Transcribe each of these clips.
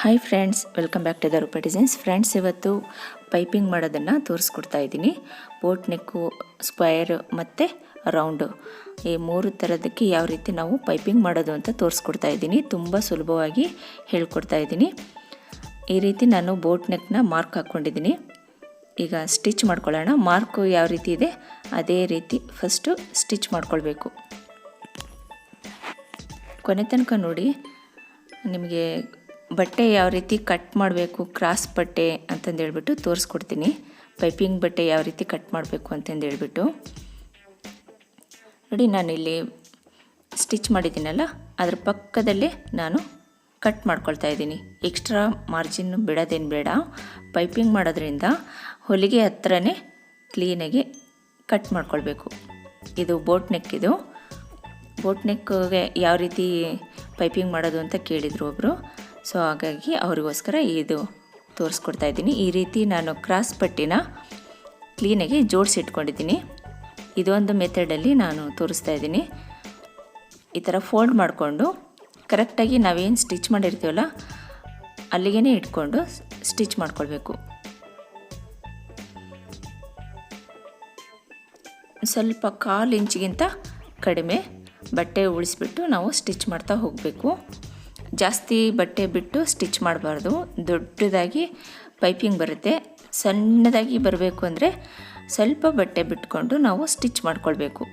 Hi friends, welcome back to the Roopa designs. Friends, ಇವತ್ತು piping ಮಾಡೋದನ್ನು ತೋರಿಸ್ಕೊಡ್ತಾ ಇದ್ದೀನಿ. ಬೋಟ್ ನೆಕ್ಕು, ಸ್ಕ್ವಯರ್ ಮತ್ತು ರೌಂಡು ಈ ಮೂರು ಥರದಕ್ಕೆ ಯಾವ ರೀತಿ ನಾವು ಪೈಪಿಂಗ್ ಮಾಡೋದು ಅಂತ ತೋರಿಸ್ಕೊಡ್ತಾ ಇದ್ದೀನಿ. ತುಂಬ ಸುಲಭವಾಗಿ ಹೇಳ್ಕೊಡ್ತಾ ಇದ್ದೀನಿ. ಈ ರೀತಿ ನಾನು ಬೋಟ್ ನೆಕ್ನ ಮಾರ್ಕ್ ಹಾಕ್ಕೊಂಡಿದ್ದೀನಿ. ಈಗ ಸ್ಟಿಚ್ ಮಾಡ್ಕೊಳ್ಳೋಣ. ಮಾರ್ಕು ಯಾವ ರೀತಿ ಇದೆ ಅದೇ ರೀತಿ ಫಸ್ಟು ಸ್ಟಿಚ್ ಮಾಡ್ಕೊಳ್ಬೇಕು. ಕೊನೆ ತನಕ ನೋಡಿ. ನಿಮಗೆ ಬಟ್ಟೆ ಯಾವ ರೀತಿ ಕಟ್ ಮಾಡಬೇಕು, ಕ್ರಾಸ್ ಬಟ್ಟೆ ಅಂತಂದೇಳ್ಬಿಟ್ಟು ತೋರಿಸ್ಕೊಡ್ತೀನಿ. ಪೈಪಿಂಗ್ ಬಟ್ಟೆ ಯಾವ ರೀತಿ ಕಟ್ ಮಾಡಬೇಕು ಅಂತಂದೇಳ್ಬಿಟ್ಟು ನೋಡಿ. ನಾನಿಲ್ಲಿ ಸ್ಟಿಚ್ ಮಾಡಿದ್ದೀನಲ್ಲ, ಅದ್ರ ಪಕ್ಕದಲ್ಲೇ ನಾನು ಕಟ್ ಮಾಡ್ಕೊಳ್ತಾ ಇದ್ದೀನಿ. ಎಕ್ಸ್ಟ್ರಾ ಮಾರ್ಜಿನ್ ಬಿಡೋದೇನು ಬೇಡ. ಪೈಪಿಂಗ್ ಮಾಡೋದ್ರಿಂದ ಹೊಲಿಗೆ ಹತ್ರನೇ ಕ್ಲೀನಾಗಿ ಕಟ್ ಮಾಡ್ಕೊಳ್ಬೇಕು. ಇದು ಬೋಟ್ ನೆಕ್. ಇದು ಬೋಟ್ ನೆಕ್ಗೆ ಯಾವ ರೀತಿ ಪೈಪಿಂಗ್ ಮಾಡೋದು ಅಂತ ಕೇಳಿದರು ಒಬ್ಬರು. ಸೊ ಹಾಗಾಗಿ ಅವರಿಗೋಸ್ಕರ ಇದು ತೋರಿಸ್ಕೊಡ್ತಾ ಇದ್ದೀನಿ. ಈ ರೀತಿ ನಾನು ಕ್ರಾಸ್ ಪಟ್ಟಿನ ಕ್ಲೀನಾಗಿ ಜೋಡಿಸಿಟ್ಕೊಂಡಿದ್ದೀನಿ. ಇದೊಂದು ಮೆಥಡಲ್ಲಿ ನಾನು ತೋರಿಸ್ತಾ ಇದ್ದೀನಿ. ಈ ಥರ ಫೋಲ್ಡ್ ಮಾಡಿಕೊಂಡು ಕರೆಕ್ಟಾಗಿ ನಾವೇನು ಸ್ಟಿಚ್ ಮಾಡಿರ್ತೀವಲ್ಲ ಅಲ್ಲಿಗೇ ಇಟ್ಕೊಂಡು ಸ್ಟಿಚ್ ಮಾಡ್ಕೊಳ್ಬೇಕು. ಸ್ವಲ್ಪ 1/4 ಇಂಚಿಗಿಂತ ಕಡಿಮೆ ಬಟ್ಟೆ ಉಳಿಸ್ಬಿಟ್ಟು ನಾವು ಸ್ಟಿಚ್ ಮಾಡ್ತಾ ಹೋಗಬೇಕು. ಜಾಸ್ತಿ ಬಟ್ಟೆ ಬಿಟ್ಟು ಸ್ಟಿಚ್ ಮಾಡಬಾರ್ದು. ದೊಡ್ಡದಾಗಿ ಪೈಪಿಂಗ್ ಬರುತ್ತೆ. ಸಣ್ಣದಾಗಿ ಬರಬೇಕು ಅಂದರೆ ಸ್ವಲ್ಪ ಬಟ್ಟೆ ಬಿಟ್ಕೊಂಡು ನಾವು ಸ್ಟಿಚ್ ಮಾಡ್ಕೊಳ್ಬೇಕು.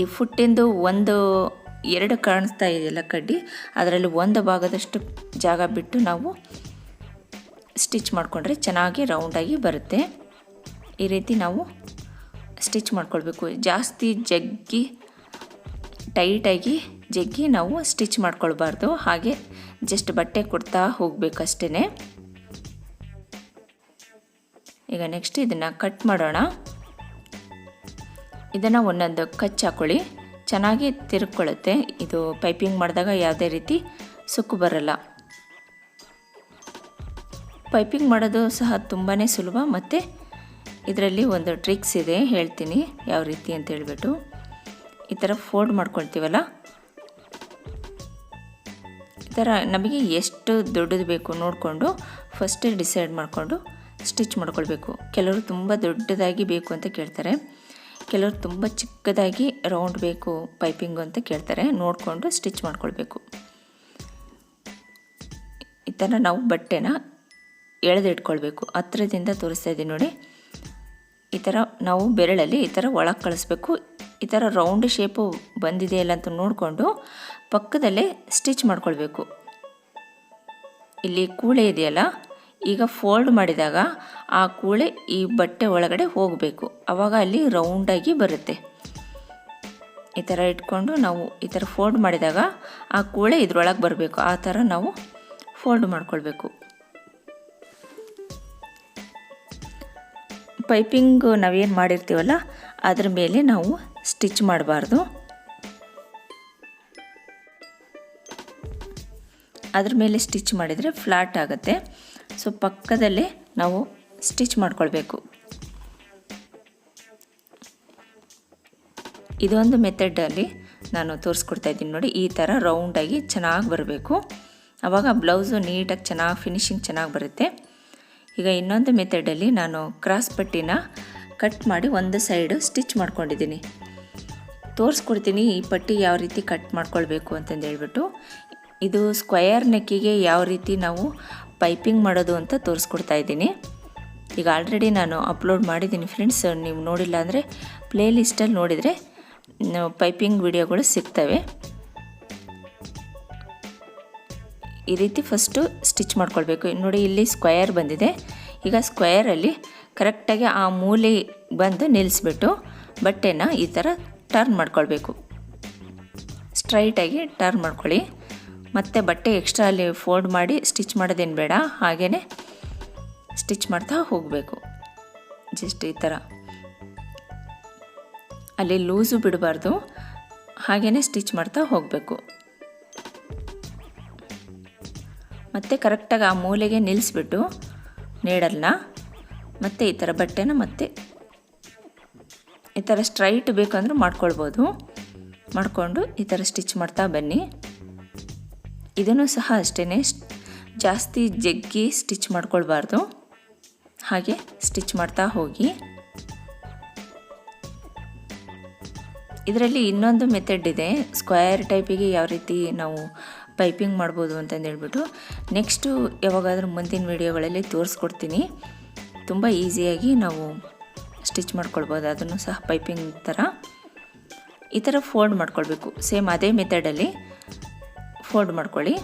ಈ ಫುಟ್ಟಿಂದು 2 ಕಾಣಿಸ್ತಾ ಇದೆಯಲ್ಲ ಕಡ್ಡಿ, ಅದರಲ್ಲಿ ಒಂದು ಭಾಗದಷ್ಟು ಜಾಗ ಬಿಟ್ಟು ನಾವು ಸ್ಟಿಚ್ ಮಾಡಿಕೊಂಡ್ರೆ ಚೆನ್ನಾಗಿ ರೌಂಡಾಗಿ ಬರುತ್ತೆ. ಈ ರೀತಿ ನಾವು ಸ್ಟಿಚ್ ಮಾಡ್ಕೊಳ್ಬೇಕು. ಜಾಸ್ತಿ ಟೈಟಾಗಿ ಜಗ್ಗಿ ನಾವು ಸ್ಟಿಚ್ ಮಾಡ್ಕೊಳ್ಬಾರ್ದು. ಹಾಗೆ ಜಸ್ಟ್ ಬಟ್ಟೆ ಕೊಡ್ತಾ ಹೋಗಬೇಕಷ್ಟೇ. ಈಗ ನೆಕ್ಸ್ಟ್ ಇದನ್ನು ಕಟ್ ಮಾಡೋಣ. ಇದನ್ನು ಒಂದೊಂದು ಕಚ್ ಹಾಕ್ಕೊಳ್ಳಿ. ಚೆನ್ನಾಗಿ ತಿರುಗ್ಕೊಳ್ಳುತ್ತೆ. ಇದು ಪೈಪಿಂಗ್ ಮಾಡಿದಾಗ ಯಾವುದೇ ರೀತಿ ಸುಕ್ಕು ಬರಲ್ಲ. ಪೈಪಿಂಗ್ ಮಾಡೋದು ಸಹ ತುಂಬಾ ಸುಲಭ. ಮತ್ತು ಇದರಲ್ಲಿ ಒಂದು ಟ್ರಿಕ್ಸ್ ಇದೆ, ಹೇಳ್ತೀನಿ ಯಾವ ರೀತಿ ಅಂತ ಹೇಳ್ಬಿಟ್ಟು. ಈ ಥರ ಫೋಲ್ಡ್ ಮಾಡ್ಕೊಳ್ತೀವಲ್ಲ, ಈ ಥರ ನಮಗೆ ಎಷ್ಟು ದೊಡ್ಡದು ಬೇಕು ನೋಡಿಕೊಂಡು ಫಸ್ಟೇ ಡಿಸೈಡ್ ಮಾಡಿಕೊಂಡು ಸ್ಟಿಚ್ ಮಾಡ್ಕೊಳ್ಬೇಕು. ಕೆಲವರು ತುಂಬ ದೊಡ್ಡದಾಗಿ ಬೇಕು ಅಂತ ಕೇಳ್ತಾರೆ, ಕೆಲವರು ತುಂಬ ಚಿಕ್ಕದಾಗಿ ರೌಂಡ್ ಬೇಕು ಪೈಪಿಂಗು ಅಂತ ಕೇಳ್ತಾರೆ. ನೋಡಿಕೊಂಡು ಸ್ಟಿಚ್ ಮಾಡ್ಕೊಳ್ಬೇಕು. ಈ ಥರ ನಾವು ಬಟ್ಟೆನ ಎಳೆದಿಟ್ಕೊಳ್ಬೇಕು. ಹತ್ರದಿಂದ ತೋರಿಸ್ತಾ ಇದ್ದೀನಿ ನೋಡಿ. ಈ ಥರ ನಾವು ಬೆರಳಲ್ಲಿ ಈ ಥರ ಒಳಗೆ ಕಳಿಸ್ಬೇಕು. ಈ ಥರ ರೌಂಡ್ ಶೇಪು ಬಂದಿದೆಯಲ್ಲ ಅಂತ ನೋಡಿಕೊಂಡು ಪಕ್ಕದಲ್ಲೇ ಸ್ಟಿಚ್ ಮಾಡ್ಕೊಳ್ಬೇಕು. ಇಲ್ಲಿ ಕೂಳೆ ಇದೆಯಲ್ಲ, ಈಗ ಫೋಲ್ಡ್ ಮಾಡಿದಾಗ ಆ ಕೂಳೆ ಈ ಬಟ್ಟೆ ಒಳಗಡೆ ಹೋಗಬೇಕು. ಆವಾಗ ಅಲ್ಲಿ ರೌಂಡಾಗಿ ಬರುತ್ತೆ. ಈ ಥರ ಇಟ್ಕೊಂಡು ನಾವು ಈ ಥರ ಫೋಲ್ಡ್ ಮಾಡಿದಾಗ ಆ ಕೂಳೆ ಇದ್ರೊಳಗೆ ಬರಬೇಕು. ಆ ಥರ ನಾವು ಫೋಲ್ಡ್ ಮಾಡ್ಕೊಳ್ಬೇಕು. ಪೈಪಿಂಗ್ ನಾವೇನು ಮಾಡಿರ್ತೀವಲ್ಲ ಅದ್ರ ಮೇಲೆ ನಾವು ಸ್ಟಿಚ್ ಮಾಡಬಾರ್ದು. ಅದ್ರ ಮೇಲೆ ಸ್ಟಿಚ್ ಮಾಡಿದರೆ ಫ್ಲಾಟ್ ಆಗುತ್ತೆ. ಸೊ ಪಕ್ಕದಲ್ಲೇ ನಾವು ಸ್ಟಿಚ್ ಮಾಡ್ಕೊಳ್ಬೇಕು. ಇದೊಂದು ಮೆಥಡಲ್ಲಿ ನಾನು ತೋರಿಸ್ಕೊಡ್ತಾ ಇದ್ದೀನಿ ನೋಡಿ. ಈ ಥರ ರೌಂಡಾಗಿ ಚೆನ್ನಾಗಿ ಬರಬೇಕು. ಆವಾಗ ಬ್ಲೌಸು ನೀಟಾಗಿ ಚೆನ್ನಾಗಿ ಫಿನಿಶಿಂಗ್ ಚೆನ್ನಾಗಿ ಬರುತ್ತೆ. ಈಗ ಇನ್ನೊಂದು ಮೆಥಡಲ್ಲಿ ನಾನು ಕ್ರಾಸ್ ಪಟ್ಟಿನ ಕಟ್ ಮಾಡಿ ಒಂದು ಸೈಡು ಸ್ಟಿಚ್ ಮಾಡ್ಕೊಂಡಿದ್ದೀನಿ. ತೋರಿಸ್ಕೊಡ್ತೀನಿ ಈ ಪಟ್ಟಿ ಯಾವ ರೀತಿ ಕಟ್ ಮಾಡ್ಕೊಳ್ಬೇಕು ಅಂತಂದು ಹೇಳ್ಬಿಟ್ಟು. ಇದು ಸ್ಕ್ವಯರ್ ನೆಕ್ಕಿಗೆ ಯಾವ ರೀತಿ ನಾವು ಪೈಪಿಂಗ್ ಮಾಡೋದು ಅಂತ ತೋರಿಸ್ಕೊಡ್ತಾ ಇದ್ದೀನಿ. ಈಗ ಆಲ್ರೆಡಿ ನಾನು ಅಪ್ಲೋಡ್ ಮಾಡಿದ್ದೀನಿ ಫ್ರೆಂಡ್ಸ್. ನೀವು ನೋಡಿಲ್ಲ ಅಂದರೆ ಪ್ಲೇ ಲಿಸ್ಟಲ್ಲಿ ನೋಡಿದರೆ ಪೈಪಿಂಗ್ ವಿಡಿಯೋಗಳು ಸಿಗ್ತವೆ. ಈ ರೀತಿ ಫಸ್ಟು ಸ್ಟಿಚ್ ಮಾಡ್ಕೊಳ್ಬೇಕು. ನೋಡಿ, ಇಲ್ಲಿ ಸ್ಕ್ವಯರ್ ಬಂದಿದೆ. ಈಗ ಸ್ಕ್ವಯರಲ್ಲಿ ಕರೆಕ್ಟಾಗಿ ಆ ಮೂಲೆ ಬಂದು ನಿಲ್ಲಿಸ್ಬಿಟ್ಟು ಬಟ್ಟೆನ ಈ ಥರ ಟರ್ನ್ ಮಾಡ್ಕೊಳ್ಬೇಕು. ಸ್ಟ್ರೈಟಾಗಿ ಟರ್ನ್ ಮಾಡ್ಕೊಳ್ಳಿ. ಮತ್ತು ಬಟ್ಟೆ ಎಕ್ಸ್ಟ್ರಾ ಅಲ್ಲಿ ಫೋಲ್ಡ್ ಮಾಡಿ ಸ್ಟಿಚ್ ಮಾಡೋದೇನು ಬೇಡ. ಹಾಗೇ ಸ್ಟಿಚ್ ಮಾಡ್ತಾ ಹೋಗಬೇಕು. ಜಸ್ಟ್ ಈ ಥರ ಅಲ್ಲಿ ಲೂಸು ಬಿಡಬಾರ್ದು. ಹಾಗೇ ಸ್ಟಿಚ್ ಮಾಡ್ತಾ ಹೋಗಬೇಕು. ಮತ್ತು ಕರೆಕ್ಟಾಗಿ ಆ ಮೂಲೆಗೆ ನಿಲ್ಲಿಸ್ಬಿಟ್ಟು ನೀಡಲ್ನ ಮತ್ತು ಈ ಥರ ಬಟ್ಟೆನ ಮತ್ತೆ ಈ ಥರ ಸ್ಟ್ರೈಟ್ ಬೇಕಂದ್ರೆ ಮಾಡ್ಕೊಳ್ಬೋದು. ಮಾಡಿಕೊಂಡು ಈ ಥರ ಸ್ಟಿಚ್ ಮಾಡ್ತಾ ಬನ್ನಿ. ಇದನ್ನು ಸಹ ಅಷ್ಟೇ ಜಾಸ್ತಿ ಜಗ್ಗಿ ಸ್ಟಿಚ್ ಮಾಡ್ಕೊಳ್ಬಾರ್ದು, ಹಾಗೆ ಸ್ಟಿಚ್ ಮಾಡ್ತಾ ಹೋಗಿ. ಇದರಲ್ಲಿ ಇನ್ನೊಂದು ಮೆಥಡ್ ಇದೆ, ಸ್ಕ್ವೇರ್ ಟೈಪಿಗೆ ಯಾವ ರೀತಿ ನಾವು ಪೈಪಿಂಗ್ ಮಾಡ್ಬೋದು ಅಂತಂದೇಳ್ಬಿಟ್ಟು ನೆಕ್ಸ್ಟು ಯಾವಾಗಾದರೂ ಮುಂದಿನ ವೀಡಿಯೋಗಳಲ್ಲಿ ತೋರಿಸ್ಕೊಡ್ತೀನಿ. ತುಂಬ ಈಸಿಯಾಗಿ ನಾವು ಸ್ಟಿಚ್ ಮಾಡ್ಕೊಳ್ಬೋದು, ಅದನ್ನು ಸಹ ಪೈಪಿಂಗ್ ಥರ ಈ ಥರ ಫೋಲ್ಡ್ ಮಾಡ್ಕೊಳ್ಬೇಕು. ಸೇಮ್ ಅದೇ ಮೆಥಡಲ್ಲಿ ಫೋಲ್ಡ್ ಮಾಡ್ಕೊಳ್ಳಿ.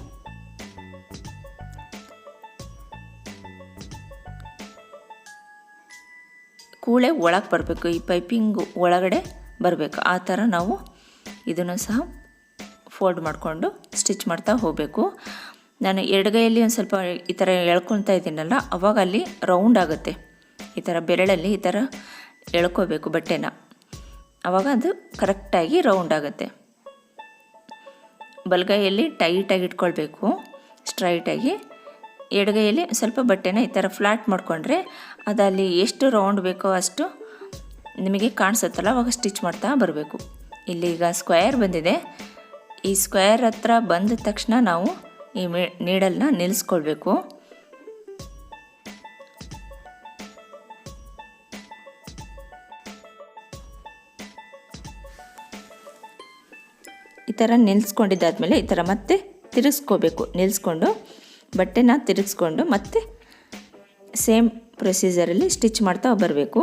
ಕೂಳೆ ಒಳಗೆ ಬರಬೇಕು, ಈ ಪೈಪಿಂಗ್ ಒಳಗಡೆ ಬರಬೇಕು. ಆ ಥರ ನಾವು ಇದನ್ನು ಸಹ ಫೋಲ್ಡ್ ಮಾಡಿಕೊಂಡು ಸ್ಟಿಚ್ ಮಾಡ್ತಾ ಹೋಗಬೇಕು. ನಾನು ಎಡಗೈಯಲ್ಲಿ ಒಂದು ಸ್ವಲ್ಪ ಈ ಥರ ಎಳ್ಕೊಳ್ತಾ ಇದ್ದೀನಲ್ಲ, ಅವಾಗ ಅಲ್ಲಿ ರೌಂಡ್ ಆಗುತ್ತೆ. ಈ ಥರ ಬೆರಳಲ್ಲಿ ಈ ಥರ ಎಳ್ಕೋಬೇಕು ಬಟ್ಟೆನ, ಆವಾಗ ಅದು ಕರೆಕ್ಟಾಗಿ ರೌಂಡ್ ಆಗುತ್ತೆ. ಬಲಗೈಯಲ್ಲಿ ಟೈಟಾಗಿ ಇಟ್ಕೊಳ್ಬೇಕು ಸ್ಟ್ರೈಟಾಗಿ, ಎಡಗೈಯಲ್ಲಿ ಸ್ವಲ್ಪ ಬಟ್ಟೆನ ಈ ಥರ ಫ್ಲ್ಯಾಟ್ ಮಾಡಿಕೊಂಡ್ರೆ ಅದಲ್ಲಿ ಎಷ್ಟು ರೌಂಡ್ ಬೇಕೋ ಅಷ್ಟು ನಿಮಗೆ ಕಾಣಿಸುತ್ತಲ್ಲ, ಅವಾಗ ಸ್ಟಿಚ್ ಮಾಡ್ತಾ ಬರಬೇಕು. ಇಲ್ಲಿ ಈಗ ಸ್ಕ್ವೇರ್ ಬಂದಿದೆ, ಈ ಸ್ಕ್ವೇರ್ ಹತ್ರ ಬಂದ ತಕ್ಷಣ ನಾವು ಈ ನೀಡಲ್ನ ನಿಲ್ಲಿಸ್ಕೊಳ್ಬೇಕು. ಈ ಥರ ನಿಲ್ಲಿಸ್ಕೊಂಡಿದ್ದಾದಮೇಲೆ ಈ ಥರ ಮತ್ತೆ ತಿರುಗಿಸ್ಕೋಬೇಕು. ನಿಲ್ಲಿಸ್ಕೊಂಡು ಬಟ್ಟೆನ ತಿರುಗಿಸ್ಕೊಂಡು ಮತ್ತೆ ಸೇಮ್ ಪ್ರೊಸೀಜರಲ್ಲಿ ಸ್ಟಿಚ್ ಮಾಡ್ತಾ ಬರಬೇಕು.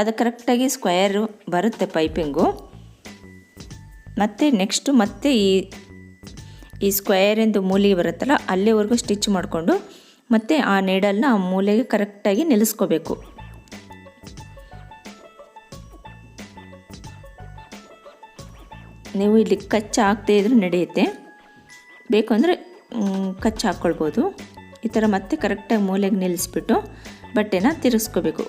ಅದು ಕರೆಕ್ಟಾಗಿ ಸ್ಕ್ವೇರು ಬರುತ್ತೆ ಪೈಪಿಂಗು. ಮತ್ತು ನೆಕ್ಸ್ಟು ಮತ್ತೆ ಈ ಸ್ಕ್ವೇರಿಂದು ಮೂಲೆಗೆ ಬರುತ್ತಲ್ಲ, ಅಲ್ಲಿವರೆಗೂ ಸ್ಟಿಚ್ ಮಾಡಿಕೊಂಡು ಮತ್ತೆ ಆ ನೀಡಲ್ನ ಆ ಮೂಲೆಗೆ ಕರೆಕ್ಟಾಗಿ ನಿಲ್ಲಿಸ್ಕೋಬೇಕು. ನೀವು ಇಲ್ಲಿ ಕಚ್ಚು ಹಾಕದೇ ಇದ್ರೂ ನಡೆಯುತ್ತೆ, ಬೇಕು ಅಂದರೆ ಕಚ್ಚು ಹಾಕ್ಕೊಳ್ಬೋದು. ಈ ಥರ ಮತ್ತೆ ಕರೆಕ್ಟಾಗಿ ಮೂಲೆಗೆ ನಿಲ್ಲಿಸ್ಬಿಟ್ಟು ಬಟ್ಟೆನ ತಿರುಗಿಸ್ಕೋಬೇಕು.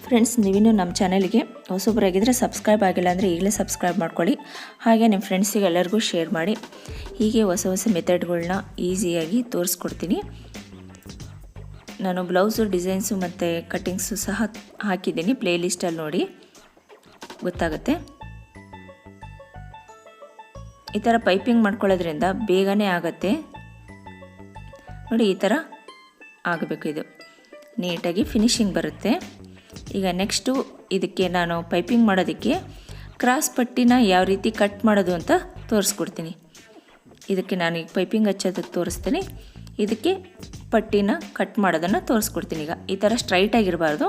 ಫ್ರೆಂಡ್ಸ್, ನೀವಿನ್ನೂ ನಮ್ಮ ಚಾನಲ್ಗೆ ಹೊಸಬರಾಗಿದ್ದರೆ ಸಬ್ಸ್ಕ್ರೈಬ್ ಆಗಿಲ್ಲ ಅಂದರೆ ಈಗಲೇ ಸಬ್ಸ್ಕ್ರೈಬ್ ಮಾಡ್ಕೊಳ್ಳಿ. ಹಾಗೆ ನಿಮ್ಮ ಫ್ರೆಂಡ್ಸಿಗೆ ಎಲ್ಲರಿಗೂ ಶೇರ್ ಮಾಡಿ. ಹೀಗೆ ಹೊಸ ಹೊಸ ಮೆಥಡ್ಗಳನ್ನ ಈಸಿಯಾಗಿ ತೋರಿಸ್ಕೊಡ್ತೀನಿ. ನಾನು ಬ್ಲೌಸು ಡಿಸೈನ್ಸು ಮತ್ತು ಕಟ್ಟಿಂಗ್ಸು ಸಹ ಹಾಕಿದ್ದೀನಿ, ಪ್ಲೇಲಿಸ್ಟಲ್ಲಿ ನೋಡಿ ಗೊತ್ತಾಗುತ್ತೆ. ಈ ಥರ ಪೈಪಿಂಗ್ ಮಾಡ್ಕೊಳ್ಳೋದ್ರಿಂದ ಬೇಗನೆ ಆಗುತ್ತೆ ನೋಡಿ. ಈ ಥರ ಆಗಬೇಕು, ಇದು ನೀಟಾಗಿ ಫಿನಿಶಿಂಗ್ ಬರುತ್ತೆ. ಈಗ ನೆಕ್ಸ್ಟು ಇದಕ್ಕೆ ನಾನು ಪೈಪಿಂಗ್ ಮಾಡೋದಕ್ಕೆ ಕ್ರಾಸ್ ಪಟ್ಟಿನ ಯಾವ ರೀತಿ ಕಟ್ ಮಾಡೋದು ಅಂತ ತೋರಿಸ್ಕೊಡ್ತೀನಿ. ಇದಕ್ಕೆ ನಾನು ಈಗ ಪೈಪಿಂಗ್ ಹಚ್ಚೋದಕ್ಕೆ ತೋರಿಸ್ತೀನಿ, ಇದಕ್ಕೆ ಪಟ್ಟಿನ ಕಟ್ ಮಾಡೋದನ್ನು ತೋರಿಸ್ಕೊಡ್ತೀನಿ. ಈಗ ಈ ಥರ ಸ್ಟ್ರೈಟಾಗಿರಬಾರ್ದು,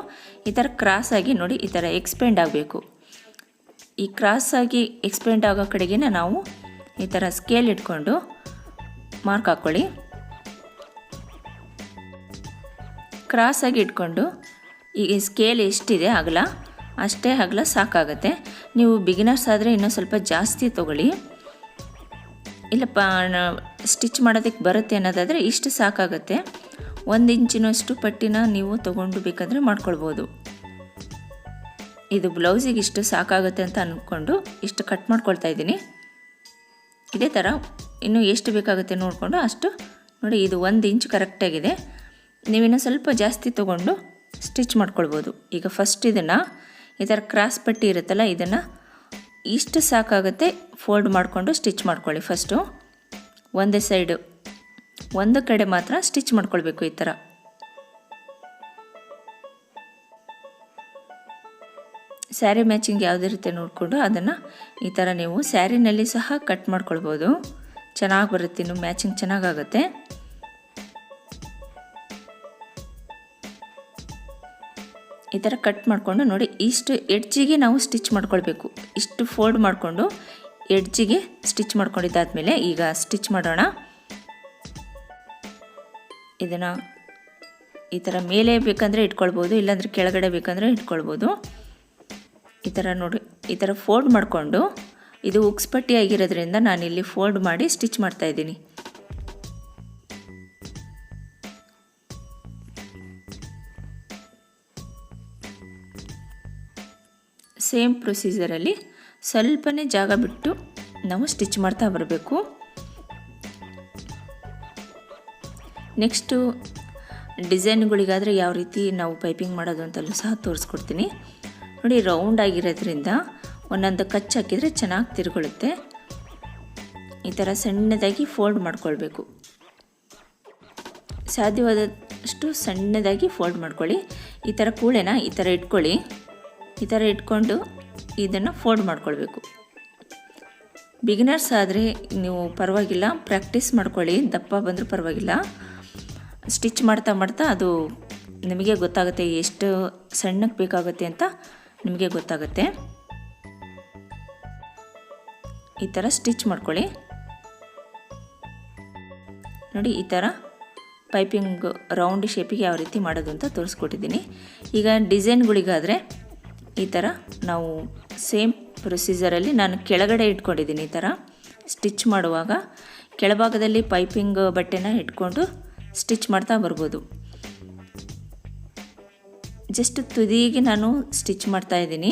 ಈ ಥರ ಕ್ರಾಸಾಗಿ ನೋಡಿ, ಈ ಥರ ಎಕ್ಸ್ಪೆಂಡ್ ಆಗಬೇಕು. ಈ ಕ್ರಾಸಾಗಿ ಎಕ್ಸ್ಪೆಂಡ್ ಆಗೋ ಕಡೆಗೆ ನಾವು ಈ ಥರ ಸ್ಕೇಲ್ ಇಟ್ಕೊಂಡು ಮಾರ್ಕ್ ಹಾಕ್ಕೊಳ್ಳಿ. ಕ್ರಾಸಾಗಿ ಇಟ್ಕೊಂಡು ಈ ಸ್ಕೇಲ್ ಎಷ್ಟಿದೆ ಅಗಲ ಅಷ್ಟೇ ಅಗಲ ಸಾಕಾಗುತ್ತೆ. ನೀವು ಬಿಗಿನರ್ಸ್ ಆದರೆ ಇನ್ನೂ ಸ್ವಲ್ಪ ಜಾಸ್ತಿ ತೊಗೊಳ್ಳಿ. ಇಲ್ಲಪ್ಪ ಸ್ಟಿಚ್ ಮಾಡೋದಕ್ಕೆ ಬರುತ್ತೆ ಅನ್ನೋದಾದರೆ ಇಷ್ಟು ಸಾಕಾಗುತ್ತೆ. 1 ಇಂಚಿನಷ್ಟು ಪಟ್ಟಿನ ನೀವು ತೊಗೊಂಡು ಬೇಕಾದರೆ ಮಾಡ್ಕೊಳ್ಬೋದು. ಇದು ಬ್ಲೌಸಿಗೆ ಇಷ್ಟು ಸಾಕಾಗುತ್ತೆ ಅಂತ ಅಂದ್ಕೊಂಡು ಇಷ್ಟು ಕಟ್ ಮಾಡ್ಕೊಳ್ತಾ ಇದ್ದೀನಿ. ಇದೇ ಥರ ಇನ್ನು ಎಷ್ಟು ಬೇಕಾಗುತ್ತೆ ನೋಡಿಕೊಂಡು ಅಷ್ಟು ನೋಡಿ. ಇದು 1 ಇಂಚ್ ಕರೆಕ್ಟಾಗಿದೆ. ನೀವಿನ್ನೂ ಸ್ವಲ್ಪ ಜಾಸ್ತಿ ತೊಗೊಂಡು ಸ್ಟಿಚ್ ಮಾಡ್ಕೊಳ್ಬೋದು. ಈಗ ಫಸ್ಟ್ ಇದನ್ನು ಈ ಥರ ಕ್ರಾಸ್ ಪಟ್ಟಿ ಇರುತ್ತಲ್ಲ, ಇದನ್ನು ಇಷ್ಟು ಸಾಕಾಗುತ್ತೆ ಫೋಲ್ಡ್ ಮಾಡಿಕೊಂಡು ಸ್ಟಿಚ್ ಮಾಡ್ಕೊಳ್ಳಿ. ಫಸ್ಟು ಒಂದೇ ಸೈಡು ಒಂದು ಕಡೆ ಮಾತ್ರ ಸ್ಟಿಚ್ ಮಾಡ್ಕೊಳ್ಬೇಕು. ಈ ಥರ ಸ್ಯಾರಿ ಮ್ಯಾಚಿಂಗ್ ಯಾವುದಿರುತ್ತೆ ನೋಡಿಕೊಂಡು ಅದನ್ನು ಈ ಥರ ನೀವು ಸ್ಯಾರಿನಲ್ಲಿ ಸಹ ಕಟ್ ಮಾಡ್ಕೊಳ್ಬೋದು. ಚೆನ್ನಾಗಿ ಬರುತ್ತೆ, ಇನ್ನು ಮ್ಯಾಚಿಂಗ್ ಚೆನ್ನಾಗಾಗುತ್ತೆ. ಈ ಥರ ಕಟ್ ಮಾಡಿಕೊಂಡು ನೋಡಿ, ಇಷ್ಟು ಎಡ್ಜಿಗೆ ನಾವು ಸ್ಟಿಚ್ ಮಾಡ್ಕೊಳ್ಬೇಕು. ಇಷ್ಟು ಫೋಲ್ಡ್ ಮಾಡಿಕೊಂಡು ಎಡ್ಜಿಗೆ ಸ್ಟಿಚ್ ಮಾಡ್ಕೊಂಡಿದ್ದಾದಮೇಲೆ ಈಗ ಸ್ಟಿಚ್ ಮಾಡೋಣ. ಇದನ್ನು ಈ ಥರ ಮೇಲೆ ಬೇಕಂದರೆ ಇಟ್ಕೊಳ್ಬೋದು, ಇಲ್ಲಾಂದರೆ ಕೆಳಗಡೆ ಬೇಕಂದರೆ ಇಟ್ಕೊಳ್ಬೋದು. ಈ ಥರ ನೋಡಿ, ಈ ಥರ ಫೋಲ್ಡ್ ಮಾಡಿಕೊಂಡು, ಇದು ಉಕ್ಸ್ ಪಟ್ಟಿ ಆಗಿರೋದ್ರಿಂದ ನಾನಿಲ್ಲಿ ಫೋಲ್ಡ್ ಮಾಡಿ ಸ್ಟಿಚ್ ಮಾಡ್ತಾಯಿದ್ದೀನಿ. ಸೇಮ್ ಪ್ರೊಸೀಜರಲ್ಲಿ ಸ್ವಲ್ಪನೇ ಜಾಗ ಬಿಟ್ಟು ನಾವು ಸ್ಟಿಚ್ ಮಾಡ್ತಾ ಬರಬೇಕು. ನೆಕ್ಸ್ಟು ಡಿಸೈನ್ಗಳಿಗಾದರೆ ಯಾವ ರೀತಿ ನಾವು ಪೈಪಿಂಗ್ ಮಾಡೋದು ಅಂತಲೂ ಸಹ ತೋರಿಸ್ಕೊಡ್ತೀನಿ ನೋಡಿ. ರೌಂಡ್ ಆಗಿರೋದ್ರಿಂದ ಒಂದೊಂದು ಕಚ್ಚು ಹಾಕಿದರೆ ಚೆನ್ನಾಗಿ ತಿರುಗೊಳುತ್ತೆ. ಈ ಥರ ಸಣ್ಣದಾಗಿ ಫೋಲ್ಡ್ ಮಾಡ್ಕೊಳ್ಬೇಕು. ಸಾಧ್ಯವಾದಷ್ಟು ಸಣ್ಣದಾಗಿ ಫೋಲ್ಡ್ ಮಾಡ್ಕೊಳ್ಳಿ. ಈ ಥರ ಕೂಳೆನ ಈ ಥರ ಇಟ್ಕೊಳ್ಳಿ. ಈ ಥರ ಇಟ್ಕೊಂಡು ಇದನ್ನು ಫೋಲ್ಡ್ ಮಾಡ್ಕೊಳ್ಬೇಕು. ಬಿಗಿನರ್ಸ್ ಆದರೆ ನೀವು ಪರವಾಗಿಲ್ಲ, ಪ್ರಾಕ್ಟೀಸ್ ಮಾಡ್ಕೊಳ್ಳಿ. ದಪ್ಪ ಬಂದರೂ ಪರವಾಗಿಲ್ಲ. ಸ್ಟಿಚ್ ಮಾಡ್ತಾ ಮಾಡ್ತಾ ಅದು ನಿಮಗೆ ಗೊತ್ತಾಗುತ್ತೆ, ಎಷ್ಟು ಸಣ್ಣಕ್ಕೆ ಬೇಕಾಗುತ್ತೆ ಅಂತ ನಿಮಗೆ ಗೊತ್ತಾಗುತ್ತೆ. ಈ ಥರ ಸ್ಟಿಚ್ ಮಾಡ್ಕೊಳ್ಳಿ ನೋಡಿ. ಈ ಥರ ಪೈಪಿಂಗ್ ರೌಂಡ್ ಶೇಪಿಗೆ ಯಾವ ರೀತಿ ಮಾಡೋದು ಅಂತ ತೋರಿಸ್ಕೊಟ್ಟಿದ್ದೀನಿ. ಈಗ ಡಿಸೈನ್ಗಳಿಗಾದರೆ ಈ ಥರ ನಾವು ಸೇಮ್ ಪ್ರೊಸೀಜರಲ್ಲಿ ನಾನು ಕೆಳಗಡೆ ಇಟ್ಕೊಂಡಿದ್ದೀನಿ. ಈ ಥರ ಸ್ಟಿಚ್ ಮಾಡುವಾಗ ಕೆಳಭಾಗದಲ್ಲಿ ಪೈಪಿಂಗ್ ಬಟ್ಟೆನ ಇಟ್ಕೊಂಡು ಸ್ಟಿಚ್ ಮಾಡ್ತಾ ಬರ್ಬೋದು. ಜಸ್ಟ್ ತುದಿಗೆ ನಾನು ಸ್ಟಿಚ್ ಮಾಡ್ತಾಯಿದ್ದೀನಿ.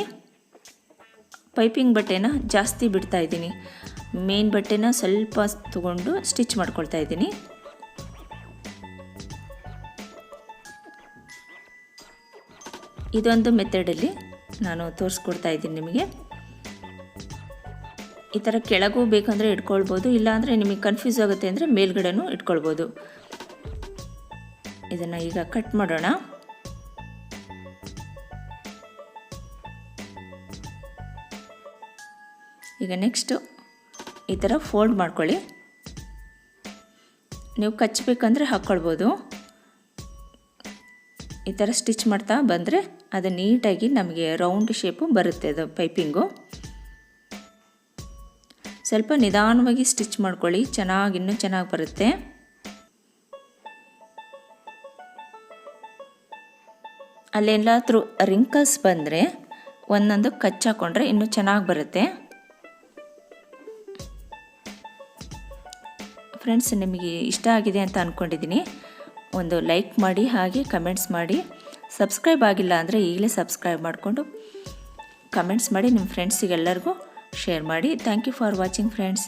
ಪೈಪಿಂಗ್ ಬಟ್ಟೆನ ಜಾಸ್ತಿ ಬಿಡ್ತಾಯಿದ್ದೀನಿ. ಮೇನ್ ಬಟ್ಟೆನ ಸ್ವಲ್ಪ ತಗೊಂಡು ಸ್ಟಿಚ್ ಮಾಡ್ಕೊಳ್ತಾ ಇದ್ದೀನಿ. ಇದೊಂದು ಮೆಥಡಲ್ಲಿ ನಾನು ತೋರಿಸ್ಕೊಡ್ತಾ ಇದ್ದೀನಿ ನಿಮಗೆ. ಈ ಥರ ಕೆಳಗೂ ಬೇಕಂದರೆ ಇಟ್ಕೊಳ್ಬೋದು, ಇಲ್ಲಾಂದರೆ ನಿಮಗೆ ಕನ್ಫ್ಯೂಸ್ ಆಗುತ್ತೆ ಅಂದರೆ ಮೇಲ್ಗಡೆನೂ ಇಟ್ಕೊಳ್ಬೋದು. ಇದನ್ನು ಈಗ ಕಟ್ ಮಾಡೋಣ. ಈಗ ನೆಕ್ಸ್ಟು ಈ ಥರ ಫೋಲ್ಡ್ ಮಾಡ್ಕೊಳ್ಳಿ. ನೀವು ಕಚ್ಚಬೇಕಂದ್ರೆ ಹಾಕ್ಕೊಳ್ಬೋದು. ಈ ಥರ ಸ್ಟಿಚ್ ಮಾಡ್ತಾ ಬಂದರೆ ಅದು ನೀಟಾಗಿ ನಮಗೆ ರೌಂಡ್ ಶೇಪು ಬರುತ್ತೆ. ಅದು ಪೈಪಿಂಗು ಸ್ವಲ್ಪ ನಿಧಾನವಾಗಿ ಸ್ಟಿಚ್ ಮಾಡ್ಕೊಳ್ಳಿ, ಇನ್ನೂ ಚೆನ್ನಾಗಿ ಬರುತ್ತೆ. ಅಲ್ಲೆಲ್ಲಾದರೂ ರಿಂಕಲ್ಸ್ ಬಂದರೆ ಒಂದೊಂದು ಕಚ್ಚಾಕೊಂಡ್ರೆ ಇನ್ನೂ ಚೆನ್ನಾಗಿ ಬರುತ್ತೆ. ಫ್ರೆಂಡ್ಸ್, ನಿಮಗೆ ಇಷ್ಟ ಆಗಿದೆ ಅಂತ ಅಂದ್ಕೊಂಡಿದ್ದೀನಿ. ಒಂದು ಲೈಕ್ ಮಾಡಿ, ಹಾಗೆ ಕಮೆಂಟ್ಸ್ ಮಾಡಿ. ಸಬ್ಸ್ಕ್ರೈಬ್ ಆಗಿಲ್ಲ ಅಂದರೆ ಈಗಲೇ ಸಬ್ಸ್ಕ್ರೈಬ್ ಮಾಡಿಕೊಂಡು ಕಮೆಂಟ್ಸ್ ಮಾಡಿ ನಿಮ್ಮ ಫ್ರೆಂಡ್ಸಿಗೆಲ್ಲರಿಗೂ ಶೇರ್ ಮಾಡಿ. Thank you for watching friends.